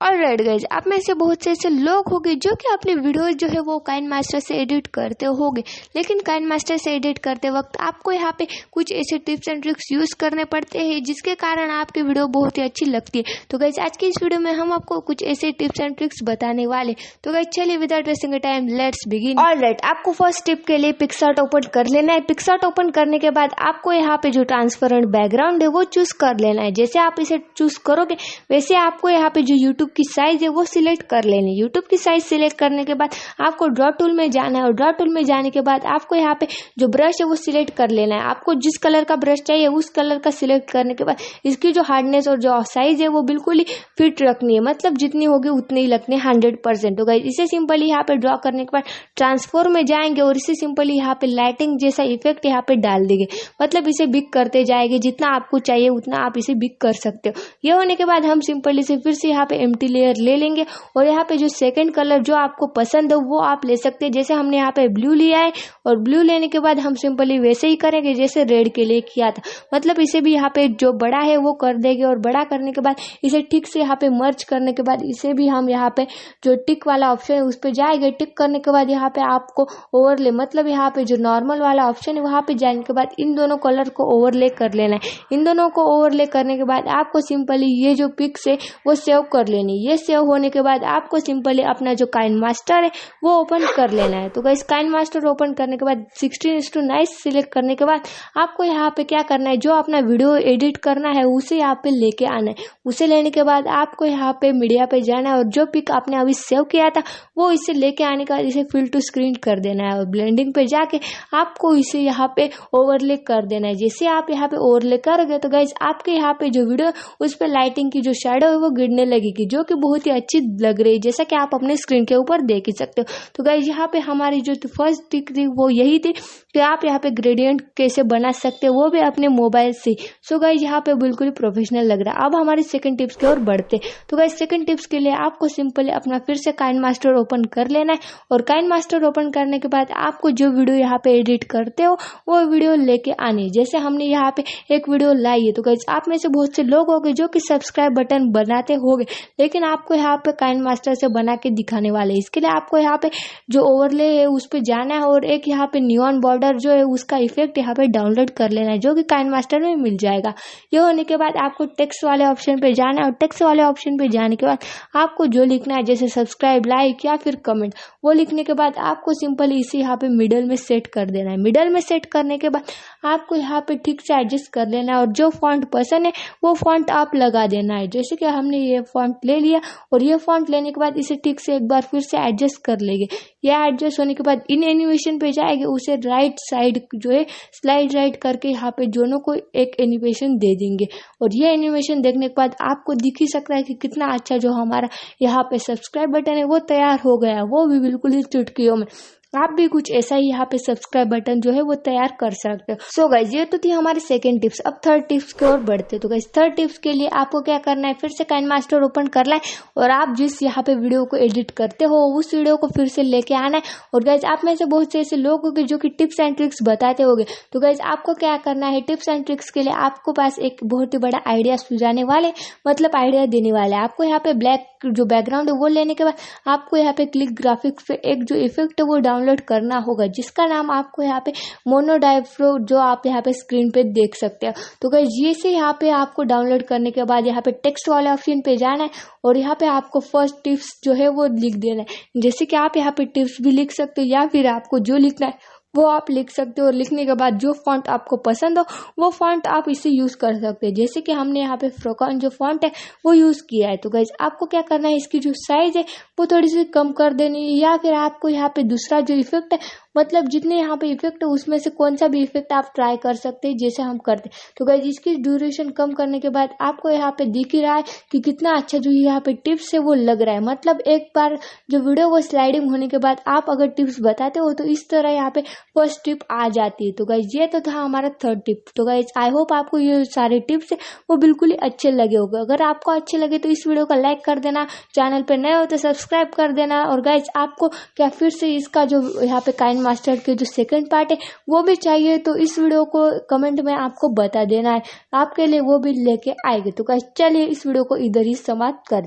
Alright guys, आप में से बहुत से ऐसे लोग होंगे जो कि अपने वीडियो जो है वो काइनमास्टर से एडिट करते होंगे, लेकिन काइनमास्टर से एडिट करते वक्त आपको यहाँ पे कुछ ऐसे टिप्स एंड ट्रिक्स यूज करने पड़ते हैं जिसके कारण आपकी वीडियो बहुत ही अच्छी लगती है। तो गाइज आज की इस वीडियो में हम आपको कुछ ऐसे टिप्स एंड ट्रिक्स बताने वाले। तो गाइज चलिए without wasting time let's begin. Alright, आपको फर्स्ट टिप के लिए पिक्सआर्ट ओपन कर लेना है। पिक्सआर्ट ओपन करने के बाद आपको यहाँ पे जो ट्रांसपेरेंट बैकग्राउंड है वो चूज कर लेना है। जैसे आप इसे चूज करोगे वैसे आपको यहाँ पे जो यूट्यूब की साइज है वो सिलेक्ट कर लेनी है। यूट्यूब की साइज सिलेक्ट करने के बाद आपको ड्रॉ टूल में जाना है और ड्रॉ टूल में जाने के बाद आपको यहाँ पे जो ब्रश है वो सिलेक्ट कर लेना है। आपको जिस कलर का ब्रश चाहिए उस कलर का सिलेक्ट करने के बाद इसकी जो हार्डनेस और जो साइज है वो बिल्कुल ही फिट रखनी है, मतलब जितनी होगी उतनी ही रखनी है 100%। तो गाइस इसे सिंपली यहाँ पे ड्रॉ करने के बाद ट्रांसफॉर्म में जाएंगे और इसे सिंपली यहाँ पे लाइटिंग जैसा इफेक्ट यहाँ पे डाल देंगे, मतलब इसे बिग करते जाएंगे। जितना आपको चाहिए उतना आप इसे बिग कर सकते हो। ये होने के बाद हम सिंपली से फिर से यहाँ पे एम्प्टी लेयर ले लेंगे और यहाँ पे जो सेकंड कलर जो आपको पसंद है वो आप ले सकते हैं। जैसे हमने यहाँ पे ब्लू लिया है और ब्लू लेने के बाद हम सिंपली वैसे ही करेंगे जैसे रेड के लिए किया था, मतलब इसे भी यहाँ पे जो बड़ा है वो कर देंगे और बड़ा करने के बाद इसे ठीक से यहाँ पे मर्ज करने के बाद इसे भी हम यहाँ पे जो टिक वाला ऑप्शन है उस पर जाएंगे। टिक करने के बाद यहाँ पे आपको ओवरले, मतलब यहाँ पे जो नॉर्मल वाला ऑप्शन है वहाँ पे जाने के बाद इन दोनों कलर को ओवरले कर लेना है। इन दोनों को ओवरले करने के बाद आपको सिंपली ये जो पिक्स है वो सेव कर लेनी। ये सेव होने के बाद आपको सिंपली अपना जो काइनमास्टर है वो ओपन कर लेना है। तो गाइस काइनमास्टर ओपन करने के बाद 16:9 सिलेक्ट करने के बाद आपको यहाँ पे क्या करना है, जो अपना वीडियो एडिट करना है उसे यहाँ पे लेके आना है। उसे लेने के बाद आपको यहाँ पे मीडिया पे जाना है और जो पिक आपने अभी सेव किया था वो इसे लेके आने का इसे फिल टू स्क्रीन कर देना है और ब्लेंडिंग पे जाके आपको इसे यहाँ पे ओवरले कर देना है। जैसे आप यहाँ पे ओवरले करोगे तो गाइस आपके यहाँ पे जो वीडियो उस पर लाइटिंग की जो शेडो है वो गिरने लगेगी, जो कि बहुत ही अच्छी लग रही है, जैसा कि आप अपने स्क्रीन के ऊपर देख ही सकते हो। तो गाइस यहाँ पे हमारी जो फर्स्ट टिक थी वो यही थी कि आप यहाँ पे ग्रेडियंट कैसे बना सकते हो वो भी अपने मोबाइल से। सो गाइस यहाँ पे बिल्कुल प्रोफेशनल लग रहा है। अब हमारी सेकंड टिप्स की ओर बढ़ते। तो गाइस सेकंड टिप्स के लिए आपको सिंपली अपना फिर से काइनमास्टर ओपन कर लेना है और काइनमास्टर ओपन करने के बाद आपको जो वीडियो यहाँ पे एडिट करते हो वो वीडियो लेके आनी। जैसे हमने यहाँ पे एक वीडियो लाई है, तो गाइस आप में से बहुत से लोग होंगे जो कि सब्सक्राइब बटन बनाते होंगे, लेकिन आपको यहाँ पे काइनमास्टर से बना के दिखाने वाले। इसके लिए आपको यहाँ पे जो ओवरले है उस पे जाना है और एक यहाँ पे नियॉन बॉर्डर जो है उसका इफेक्ट यहाँ पे डाउनलोड कर लेना है, जो कि काइनमास्टर में मिल जाएगा। ये होने के बाद आपको टेक्स्ट वाले ऑप्शन पे जाना है और टेक्स्ट वाले ऑप्शन पे जाने के बाद आपको जो लिखना है जैसे सब्सक्राइब, लाइक या फिर कमेंट, वो लिखने के बाद आपको सिंपली इसे यहाँ पे मिडल में सेट कर देना है। मिडल में सेट करने के बाद आपको यहाँ पे ठीक से एडजस्ट कर लेना है और जो फॉन्ट पसंद है वो फॉन्ट आप लगा देना है। जैसे कि हमने ये फॉन्ट ले लिया और ये फॉन्ट लेने के बाद इसे ठीक से एक बार फिर से एडजस्ट कर लेंगे। यह एडजस्ट होने के बाद इन एनिमेशन पे जाएंगे, उसे राइट साइड जो है स्लाइड राइट करके यहाँ पे दोनों को एक एनिमेशन दे देंगे और ये एनिमेशन देखने के बाद आपको दिख ही सकता है कि कितना अच्छा जो हमारा यहाँ पे सब्सक्राइब बटन है वो तैयार हो गया, वो भी बिल्कुल ही चुटकियों में। आप भी कुछ ऐसा ही यहाँ पे सब्सक्राइब बटन जो है वो तैयार कर सकते हो। सो गाइज ये तो थी हमारी सेकंड टिप्स। अब थर्ड टिप्स की ओर बढ़ते। तो गाइज थर्ड टिप्स के लिए आपको क्या करना है, फिर से काइनमास्टर ओपन करना है और आप जिस यहाँ पे वीडियो को एडिट करते हो उस वीडियो को फिर से लेके आना है। और गाइज आप में से बहुत से ऐसे लोग होंगे जो कि टिप्स एंड ट्रिक्स बताते होंगे। तो गाइज आपको क्या करना है, टिप्स एंड ट्रिक्स के लिए आपको पास एक बहुत ही बड़ा आइडिया सुझाने वाले, मतलब आइडिया देने वाले। आपको यहाँ पे ब्लैक जो बैकग्राउंड है वो लेने के बाद आपको यहाँ पे क्लिक ग्राफिक्स पे एक जो इफेक्ट है वो डाउनलोड करना होगा, जिसका नाम आपको यहाँ पे मोनोडाइफ्रो जो आप यहाँ पे स्क्रीन पे देख सकते हो। तो गाइस ये से यहाँ पे आपको डाउनलोड करने के बाद यहाँ पे टेक्स्ट वाले ऑप्शन पे जाना है और यहाँ पे आपको फर्स्ट टिप्स जो है वो लिख देना है। जैसे कि आप यहाँ पे टिप्स भी लिख सकते हो या फिर आपको जो लिखना है वो आप लिख सकते हो और लिखने के बाद जो फॉन्ट आपको पसंद हो वो फॉन्ट आप इसे यूज कर सकते हैं। जैसे कि हमने यहाँ पे फ्रोकॉन जो फॉन्ट है वो यूज किया है। तो गाइज आपको क्या करना है, इसकी जो साइज है वो थोड़ी सी कम कर देनी है या फिर आपको यहाँ पे दूसरा जो इफेक्ट है, मतलब जितने यहाँ पे इफेक्ट है उसमें से कौन सा भी इफेक्ट आप ट्राई कर सकते हैं जैसे हम करते हैं। तो गाइज इसकी ड्यूरेशन कम करने के बाद आपको यहाँ पे दिख ही रहा है कि कितना अच्छा जो यहाँ पे टिप्स है वो लग रहा है। मतलब एक बार जो वीडियो वो स्लाइडिंग होने के बाद आप अगर टिप्स बताते हो तो इस तरह यहाँ पे फर्स्ट टिप आ जाती है। तो गाइज ये तो था हमारा थर्ड टिप। तो गाइज आई होप आपको ये सारे टिप्स है वो बिल्कुल ही अच्छे लगे होंगे। अगर आपको अच्छे लगे तो इस वीडियो का लाइक कर देना, चैनल पे नए हो तो सब्सक्राइब कर देना। और गाइज आपको क्या फिर से इसका जो यहाँ पे काइनमास्टर के जो सेकंड पार्ट है वो भी चाहिए तो इस वीडियो को कमेंट में आपको बता देना है, आपके लिए वो भी लेके आएंगे। तो गाइज चलिए इस वीडियो को इधर ही समाप्त कर